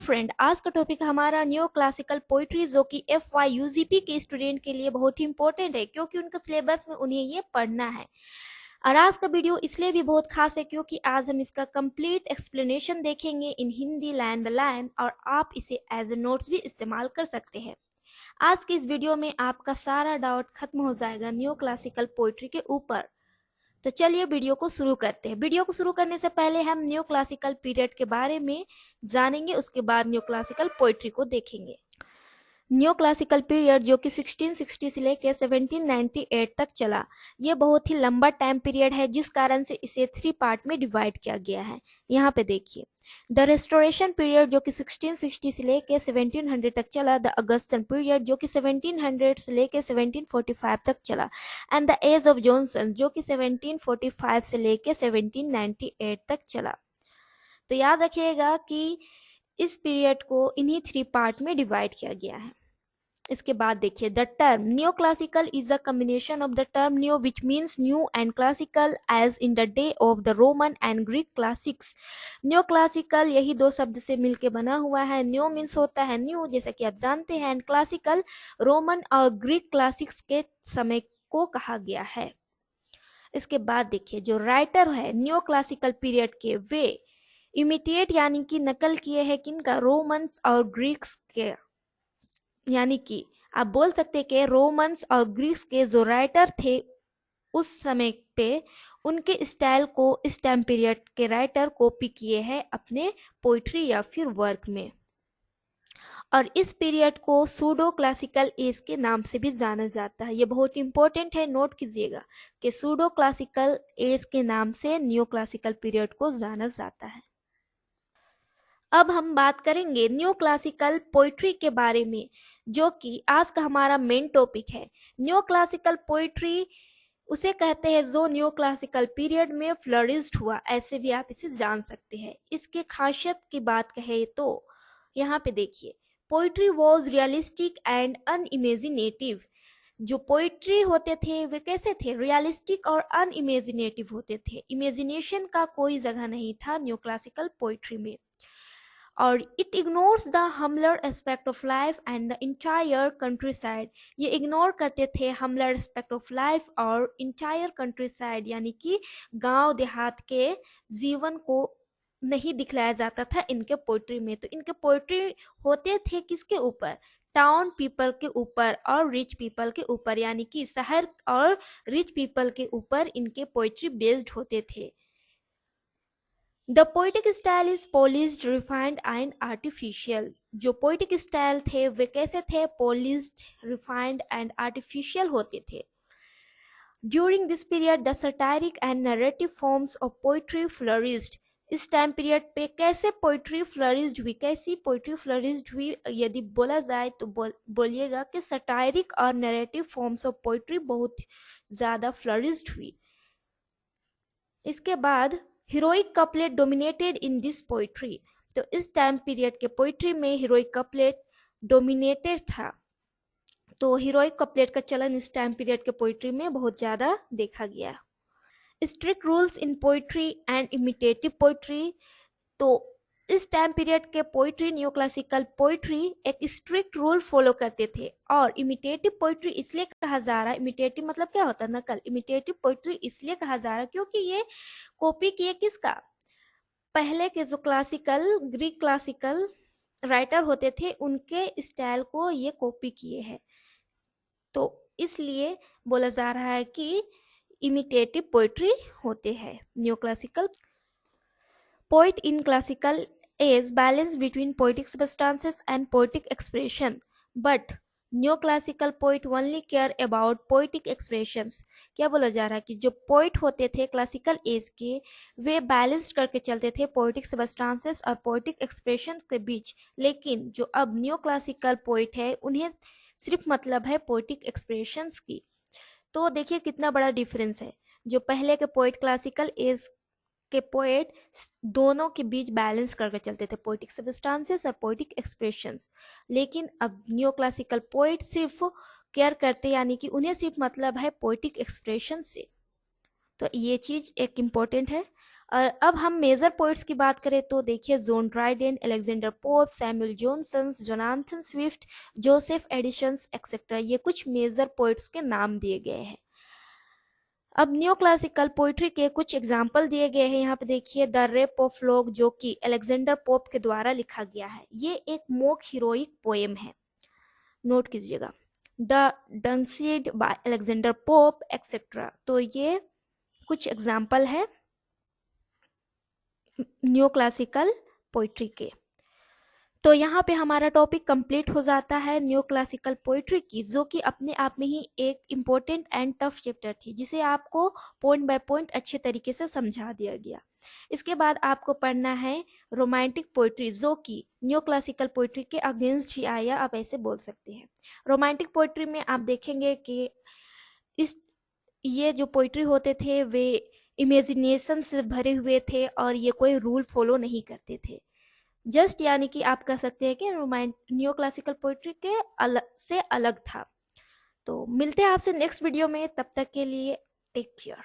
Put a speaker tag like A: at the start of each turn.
A: Friend, आज का topic हमारा न्यू क्लासिकल पोइट्री जो कि FY UGP के स्टूडेंट के लिए बहुत ही इंपॉर्टेंट है क्योंकि उनका सिलेबस में उन्हें ये पढ़ना है। और आज का वीडियो इसलिए भी बहुत खास है क्योंकि आज हम इसका कंप्लीट एक्सप्लेनेशन देखेंगे इन हिंदी लाइन बाय लाइन और आप इसे एज ए नोट्स भी इस्तेमाल कर सकते हैं। आज की इस वीडियो में आपका सारा डाउट खत्म हो जाएगा न्यू क्लासिकल पोइट्री के ऊपर। तो चलिए वीडियो को शुरू करते हैं। वीडियो को शुरू करने से पहले हम न्यू क्लासिकल पीरियड के बारे में जानेंगे, उसके बाद न्यू क्लासिकल पोइट्री को देखेंगे। न्यू क्लासिकल पीरियड जो कि 1660 से लेकर 1798 तक चला, ये बहुत ही लंबा टाइम पीरियड है जिस कारण से इसे 3 पार्ट में डिवाइड किया गया है। यहाँ पे देखिए, द रेस्टोरेशन पीरियड जो कि 1660 से लेकर 1700 तक चला, द अगस्टन पीरियड जो कि 1700 से लेकर 1745 तक चला, and the age of Johnson जो कि 1745 से लेकर 1798 तक चला। तो याद रखिएगा कि इस पीरियड को इन्हीं 3 पार्ट में डिवाइड किया गया है। इसके बाद देखिए, the term new classical is a combination of the term new which means new and classical as in the day of the Roman and Greek classics. New classical यही 2 शब्द से मिलकर बना हुआ है। न्यू मीन्स होता है न्यू, जैसा कि आप जानते हैं, एंड क्लासिकल रोमन और ग्रीक क्लासिक्स के समय को कहा गया है। इसके बाद देखिए, जो राइटर है न्यू क्लासिकल पीरियड के, वे इमिटेट यानी कि नकल किए हैं किनका, रोमन्स और ग्रीक्स के। यानी कि आप बोल सकते हैं कि रोमन्स और ग्रीक्स के जो राइटर थे उस समय पे, उनके स्टाइल को इस टाइम पीरियड के राइटर कॉपी किए हैं अपने पोइट्री या फिर वर्क में। और इस पीरियड को सूडो क्लासिकल एज के नाम से भी जाना जाता है। ये बहुत इंपॉर्टेंट है, नोट कीजिएगा कि सूडो क्लासिकल एज के नाम से न्यू क्लासिकल पीरियड को जाना जाता है। अब हम बात करेंगे न्यू क्लासिकल पोइट्री के बारे में, जो कि आज का हमारा मेन टॉपिक है। न्यू क्लासिकल पोइट्री उसे कहते हैं जो न्यू क्लासिकल पीरियड में फ्लरिश्ड हुआ, ऐसे भी आप इसे जान सकते हैं। इसके खासियत की बात कहें तो यहाँ पे देखिए, poetry was realistic and unimaginative. जो पोइट्री होते थे वे कैसे थे, रियलिस्टिक और अनइमेजिनेटिव होते थे। इमेजिनेशन का कोई जगह नहीं था न्यू क्लासिकल पोइट्री में। और it ignores the humbler aspect of life and the entire countryside. ये इग्नोर करते थे हम्बलर एस्पेक्ट ऑफ लाइफ और इंटायर कंट्री साइड, यानी कि गांव देहात के जीवन को नहीं दिखलाया जाता था इनके पोइट्री में। तो इनके पोइट्री होते थे किसके ऊपर, टाउन पीपल के ऊपर और रिच पीपल के ऊपर, यानी कि शहर और रिच पीपल के ऊपर इनके पोइट्री बेस्ड होते थे। The poetic style is polished, refined and artificial. जो पोइटिक स्टाइल थे वे कैसे थे, पॉलिश्ड, रिफाइंड एंड आर्टिफिशियल होते थे। During this period the सटायरिक and narrative forms of poetry flourished. इस टाइम पीरियड पे कैसे पोइट्री फ्लरिश्ड हुई, कैसी पोइट्री फ्लरिश्ड हुई यदि बोला जाए तो बोलिएगा कि सटायरिक और नरेटिव फॉर्म्स ऑफ पोइट्री बहुत ज़्यादा फ्लरिश्ड हुई। इसके बाद heroic couplet dominated in this poetry. तो इस टाइम पीरियड के पोइट्री में हीरोइक कपलेट डोमिनेटेड था। तो हीरोइक कपलेट का चलन इस टाइम पीरियड के पोइट्री में बहुत ज़्यादा देखा गया। Strict rules in poetry and imitative poetry. तो इस टाइम पीरियड के पोइट्री, न्यू क्लासिकल पोइट्री एक स्ट्रिक्ट रूल फॉलो करते थे। और इमिटेटिव पोइट्री इसलिए कहा जा रहा है, इमिटेटिव मतलब क्या होता है, नकल। इमिटेटिव पोइट्री इसलिए कहा जा रहा है क्योंकि ये कॉपी किए किसका, पहले के जो क्लासिकल ग्रीक क्लासिकल राइटर होते थे उनके स्टाइल को ये कॉपी किए हैं। तो इसलिए बोला जा रहा है कि इमिटेटिव पोइट्री होते हैं new classical. Poet in classical age balance between poetic substances and poetic expression, but neoclassical poet only care about poetic expressions। क्या बोला जा रहा है कि जो पोइट होते थे क्लासिकल एज के, वे बैलेंस्ड करके चलते थे पोएटिक सबस्टांसेस और पोएटिक एक्सप्रेशंस के बीच। लेकिन जो अब न्यू क्लासिकल पोइट है उन्हें सिर्फ मतलब है पोएटिक एक्सप्रेशंस की। तो देखिए कितना बड़ा डिफरेंस है। जो पहले के पोइट क्लासिकल एज के पोएट दोनों के बीच बैलेंस करके चलते थे, पोएटिक सबस्टांसेस और पोएटिक एक्सप्रेशंस। लेकिन अब न्यू क्लासिकल पोएट सिर्फ केयर करते, यानी कि उन्हें सिर्फ मतलब है पोएटिक एक्सप्रेशन से। तो ये चीज एक इम्पोर्टेंट है। और अब हम मेजर पोइट्स की बात करें तो देखिए John Dryden, Alexander Pope, Samuel Johnson, Jonathan Swift, Joseph Addisons etcetera, ये कुछ मेजर पोइट्स के नाम दिए गए हैं। अब न्यू क्लासिकल पोइट्री के कुछ एग्जाम्पल दिए गए हैं। यहाँ पे देखिए द रेप ऑफ लोग, जो कि अलेक्जेंडर पोप के द्वारा लिखा गया है। ये एक मोक हीरोइक पोएम है, नोट कीजिएगा। The Dunciad by Alexander Pope etcetera. तो ये कुछ एग्जाम्पल है न्यू क्लासिकल पोइट्री के। तो यहाँ पे हमारा टॉपिक कंप्लीट हो जाता है न्यू क्लासिकल पोइट्री की, जो कि अपने आप में ही एक इम्पोर्टेंट एंड टफ चैप्टर थी, जिसे आपको पॉइंट बाय पॉइंट अच्छे तरीके से समझा दिया गया। इसके बाद आपको पढ़ना है रोमांटिक पोइट्री, जो कि न्यू क्लासिकल पोइट्री के अगेंस्ट ही आया, आप ऐसे बोल सकते हैं। रोमांटिक पोइट्री में आप देखेंगे कि ये जो पोइट्री होते थे वे इमेजिनेशन से भरे हुए थे और ये कोई रूल फॉलो नहीं करते थे। जस्ट यानी कि आप कह सकते हैं कि न्यू क्लासिकल पोइट्री के से अलग था। तो मिलते हैं आपसे नेक्स्ट वीडियो में, तब तक के लिए टेक केयर।